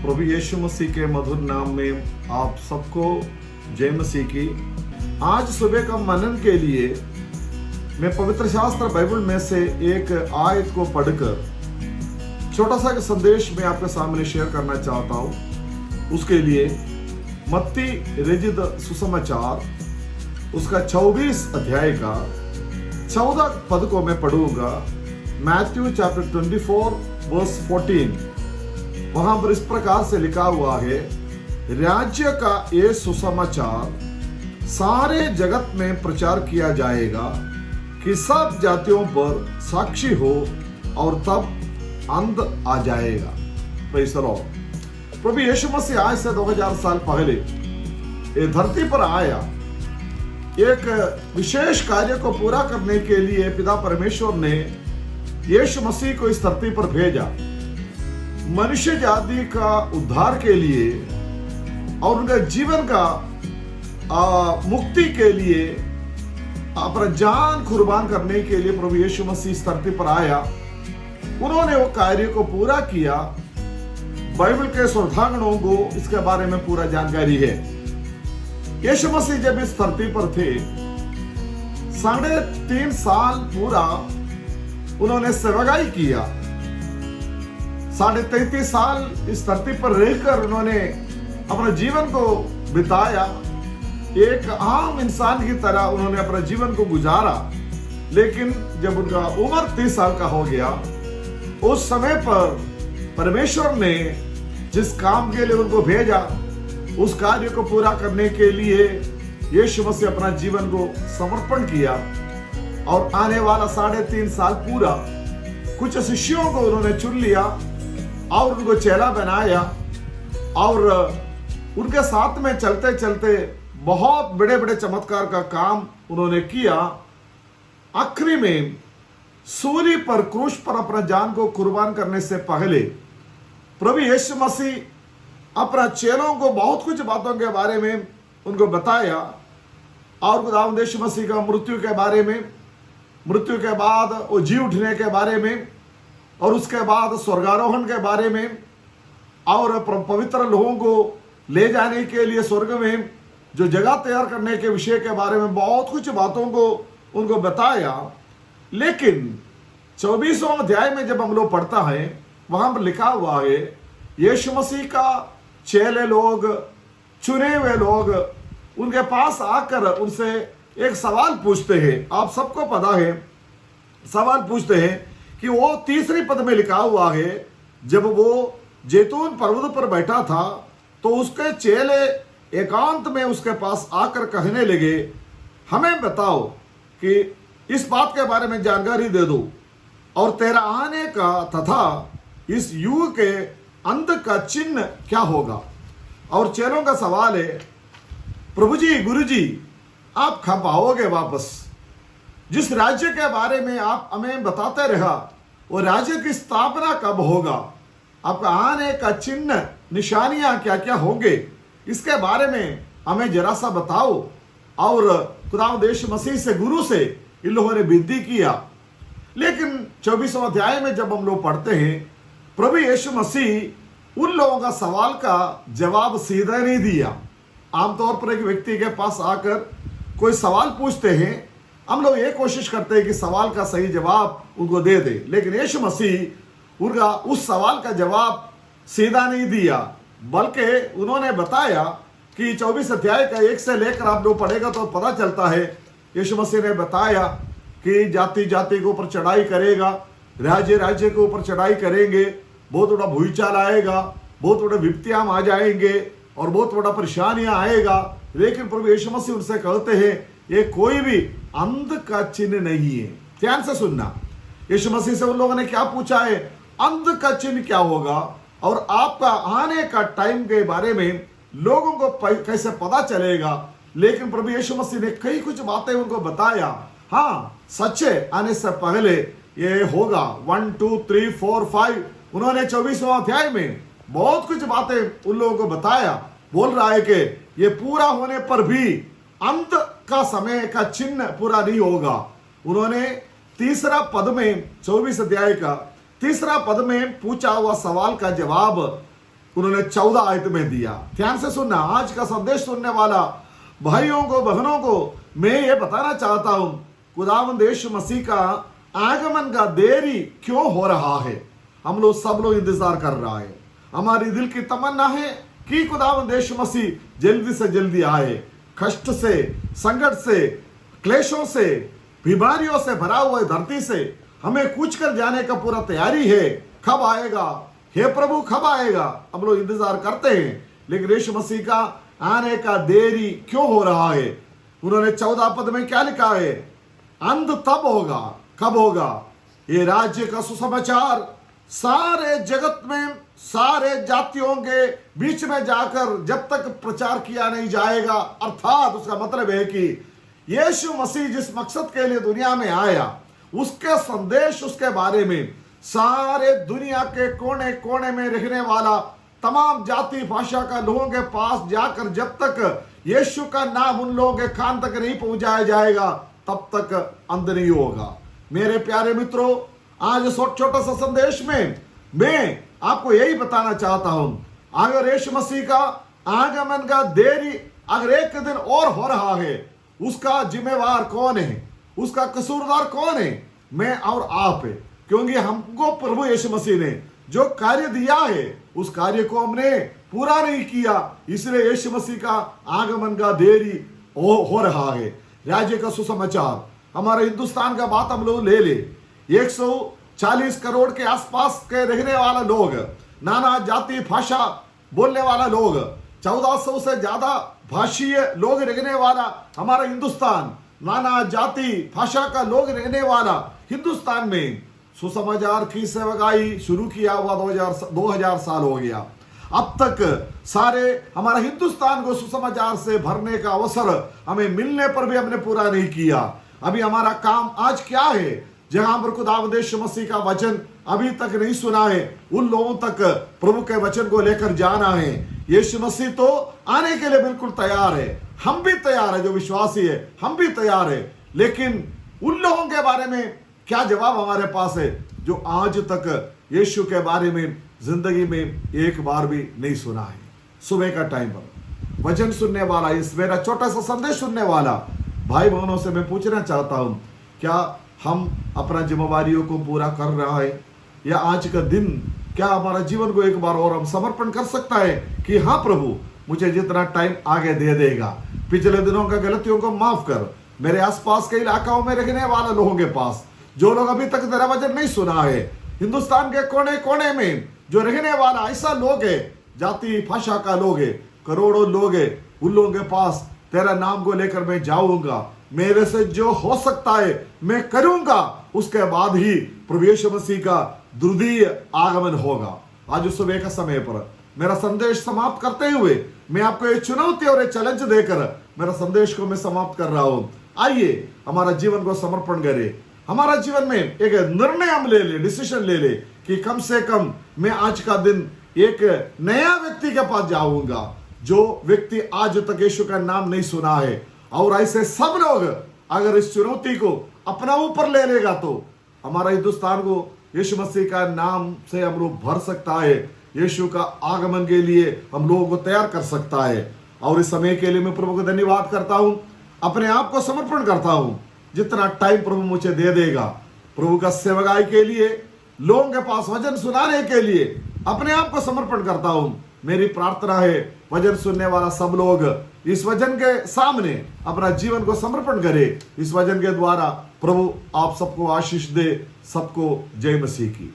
प्रभु यीशु मसीह के मधुर नाम में आप सबको जय मसीह की। आज सुबह का मनन के लिए मैं पवित्र शास्त्र बाइबल में से एक आयत को पढ़कर छोटा सा संदेश मैं आपके सामने शेयर करना चाहता हूँ। उसके लिए मत्ती रचित सुसमाचार उसका 24 अध्याय का 14 पद को मैं पढ़ूंगा। Matthew chapter 24 verse 14। वहां पर इस प्रकार से लिखा हुआ है, राज्य का ये सुसमाचार सारे जगत में प्रचार किया जाएगा कि सब जातियों पर साक्षी हो और तब अंत आ जाएगा। Praise the lord. प्रभु यीशु मसीह आज से 2000 साल पहले ये धरती पर आया। एक विशेष कार्य को पूरा करने के लिए पिता परमेश्वर ने यीशु मसीह को इस धरती पर भेजा, मनुष्य जाति का उद्धार के लिए और उनका जीवन का मुक्ति के लिए अपना जान कुर्बान करने के लिए प्रभु यीशु मसीह इस धरती पर आया। उन्होंने वो कार्य को पूरा किया। बाइबल के श्रोतागणों को इसके बारे में पूरा जानकारी है। यीशु मसीह जब इस धरती पर थे 3.5 साल पूरा उन्होंने सेवकाई किया। 33.5 साल इस धरती पर रहकर उन्होंने अपने जीवन को बिताया। एक आम इंसान की तरह उन्होंने अपने जीवन को गुजारा। लेकिन जब उनका उम्र 30 साल का हो गया, उस समय पर परमेश्वर ने जिस काम के लिए उनको भेजा, उस कार्य को पूरा करने के लिए यीशु मसीह अपना जीवन को समर्पण किया। और आने वाला 3.5 साल पूरा कुछ शिष्यों को उन्होंने चुन लिया और उनको चेला बनाया और उनके साथ में चलते चलते बहुत बड़े बड़े चमत्कार का काम उन्होंने किया। आखिरी में सूली पर क्रूस पर अपना जान को कुर्बान करने से पहले प्रभु यीशु मसीह अपना चेलों को बहुत कुछ बातों के बारे में उनको बताया और खुदावंद यीशु मसीह का मृत्यु के बारे में, मृत्यु के बाद वो जी उठने के बारे में और उसके बाद स्वर्गारोहण के बारे में और पवित्र लोगों को ले जाने के लिए स्वर्ग में जो जगह तैयार करने के विषय के बारे में बहुत कुछ बातों को उनको बताया। लेकिन 24वें अध्याय में जब हम लोग पढ़ता है, वहां पर लिखा हुआ है, यीशु मसीह का चेले लोग, चुने हुए लोग उनके पास आकर उनसे एक सवाल पूछते हैं। आप सबको पता है, सवाल पूछते हैं कि वो 3री पद में लिखा हुआ है, जब वो जैतून पर्वत पर बैठा था तो उसके चेले एकांत में उसके पास आकर कहने लगे, हमें बताओ कि इस बात के बारे में जानकारी दे दो और तेरा आने का तथा इस युग के अंत का चिन्ह क्या होगा। और चेलों का सवाल है, प्रभु जी, गुरु जी, आप कब आओगे वापस? जिस राज्य के बारे में आप हमें बताते रहा, वो राज्य की स्थापना कब होगा? आपका आने का चिन्ह, निशानियां क्या क्या होंगे, इसके बारे में हमें जरा सा बताओ। और खुदावंद यीशु मसीह से, गुरु से इन लोगों ने विनती किया। लेकिन 24वें अध्याय में जब हम लोग पढ़ते हैं, प्रभु यीशु मसीह उन लोगों का सवाल का जवाब सीधा नहीं दिया। आमतौर पर एक व्यक्ति के पास आकर कोई सवाल पूछते हैं, हम लोग ये कोशिश करते हैं कि सवाल का सही जवाब उनको दे दे। लेकिन यीशु मसीह उनका उस सवाल का जवाब सीधा नहीं दिया, बल्कि उन्होंने बताया कि 24 अध्याय का 1 से लेकर आप लोग पढ़ेगा तो पता चलता है। यीशु मसीह ने बताया कि जाति जाति के ऊपर चढ़ाई करेगा, राज्य राज्य के ऊपर चढ़ाई करेंगे, बहुत बड़ा भूचाल आएगा, बहुत बड़े विपत्तियां आ जाएंगे और बहुत बड़ा परेशानियां आएगा। लेकिन प्रभु यीशु मसीह उनसे कहते हैं, ये कोई भी अंत का चिन्ह नहीं है। ध्यान से सुनना, यीशु मसीह से उन लोगों ने क्या पूछा है, अंत का चिन्ह क्या होगा और आपका आने का टाइम के बारे में लोगों को कैसे पता चलेगा। लेकिन प्रभु यीशु मसीह ने कई कुछ बातें उनको बताया। हाँ, सच्चे आने से पहले ये होगा। 1 2 3 4 5 उन्होंने 24वें अध्याय में बहुत कुछ बातें उन लोगों को बताया। बोल रहा है कि ये पूरा होने पर भी अंत का समय का चिन्ह पूरा नहीं होगा। उन्होंने 3रा पद में 24 अध्याय का 3रा पद में पूछा हुआ सवाल का जवाब उन्होंने 14 आयत में दिया। ध्यान से सुनना, आज का संदेश सुनने वाला भाइयों को बहनों को मैं ये बताना चाहता हूं, खुदावंद यीशु मसीह का आगमन का देरी क्यों हो रहा है। हम लोग सब लोग इंतजार कर रहा है। हमारी दिल की तमन्ना है कि खुदावंद यीशु मसीह जल्दी से जल्दी आए। कष्ट से, संकट से, क्लेशों से, बीमारियों से भरा हुआ धरती से हमें कूच कर जाने का पूरा तैयारी है। कब आएगा हे प्रभु, कब आएगा? हम लोग इंतजार करते हैं, लेकिन यीशु मसीह का आने का देरी क्यों हो रहा है? उन्होंने 14 पद में क्या लिखा है? अंत तब होगा। कब होगा? ये राज्य का सुसमाचार सारे जगत में, सारे जातियों के बीच में जाकर जब तक प्रचार किया नहीं जाएगा, अर्थात उसका मतलब है कि यीशु मसीह जिस मकसद के लिए दुनिया में आया, उसके संदेश, उसके बारे में सारे दुनिया के कोने कोने में रहने वाला तमाम जाति भाषा का लोगों के पास जाकर जब तक यीशु का नाम उन लोगों के कान तक नहीं पहुंचाया जाएगा, तब तक अंत नहीं होगा। मेरे प्यारे मित्रों, आज इस छोटा सा संदेश में मैं आपको यही बताना चाहता हूं, अगर यीशु मसीह का आगमन का देरी अगर एक दिन और हो रहा है, उसका जिम्मेवार कौन है? उसका कसूरदार कौन है? मैं और आप है। क्योंकि हमको प्रभु यीशु मसीह ने जो कार्य दिया है, उस कार्य को हमने पूरा नहीं किया, इसलिए यीशु मसीह का आगमन का देरी हो रहा है। राज्य का सुसमाचार, हमारे हिंदुस्तान का बात हम लोग ले 140 करोड़ के आसपास के रहने वाला लोग, नाना जाति भाषा बोलने वाला लोग, 1400 से ज्यादा भाषीय लोग रहने वाला हमारा हिंदुस्तान, नाना जाति भाषा का लोग रहने वाला हिंदुस्तान में सुसमाचार की सेवकाई शुरू किया हुआ 2000 साल हो गया। अब तक सारे हमारा हिंदुस्तान को सुसमाचार से भरने का अवसर हमें मिलने पर भी हमने पूरा नहीं किया। अभी हमारा काम आज क्या है? जहां पर खुदावंद यीशु मसीह का वचन अभी तक नहीं सुना है, उन लोगों तक प्रभु के वचन को लेकर जाना है। यीशु मसीह तो आने के लिए बिल्कुल तैयार है, हम भी तैयार है, जो विश्वासी है हम भी तैयार है, लेकिन उन लोगों के बारे में क्या जवाब हमारे पास है जो आज तक यीशु के बारे में जिंदगी में एक बार भी नहीं सुना है? सुबह का टाइम पर वचन सुनने वाला, इस मेरा छोटा सा संदेश सुनने वाला भाई बहनों से मैं पूछना चाहता हूं, क्या हम अपना जिम्मेवारियों को पूरा कर रहा है? या आज का दिन क्या हमारा जीवन को एक बार और हम समर्पण कर सकता है कि हाँ प्रभु, मुझे जितना टाइम आगे दे देगा, पिछले दिनों का गलतियों को माफ कर। मेरे आसपास के इलाकाओं में रहने वाले लोगों के पास, जो लोग अभी तक तेरा वचन नहीं सुना है, हिंदुस्तान के कोने कोने में जो रहने वाला ऐसा लोग है, जाति भाषा का लोग है, करोड़ों लोग है, उन लोगों के पास तेरा नाम को लेकर मैं जाऊंगा। मेरे से जो हो सकता है मैं करूंगा, उसके बाद ही प्रभु यीशु मसीह का द्रुदीय आगमन होगा। आज उस सुबह का समय पर मेरा संदेश समाप्त करते हुए मैं आपको एक चुनौती और एक चैलेंज देकर मेरा संदेश को मैं समाप्त कर रहा हूं। आइए हमारा जीवन को समर्पण करें, हमारा जीवन में एक निर्णय हम ले ले, डिसीजन ले ले कि कम से कम मैं आज का दिन एक नया व्यक्ति के पास जाऊंगा, जो व्यक्ति आज तक यीशु का नाम नहीं सुना है। और ऐसे सब लोग अगर इस चुनौती को अपना ऊपर ले लेगा तो हमारा हिंदुस्तान को यीशु मसीह का नाम से हम लोग भर सकता है, यीशु का आगमन के लिए हम लोगों को तैयार कर सकता है। और इस समय के लिए मैं प्रभु को धन्यवाद करता हूं, अपने आप को समर्पण करता हूं। जितना टाइम प्रभु मुझे दे देगा, प्रभु का सेवकाई के लिए, लोगों के पास वचन सुनाने के लिए अपने आप को समर्पण करता हूं। मेरी प्रार्थना है वचन सुनने वाला सब लोग इस वचन के सामने अपना जीवन को समर्पण करे। इस वचन के द्वारा प्रभु आप सबको आशीष दे। सबको जय मसीह की।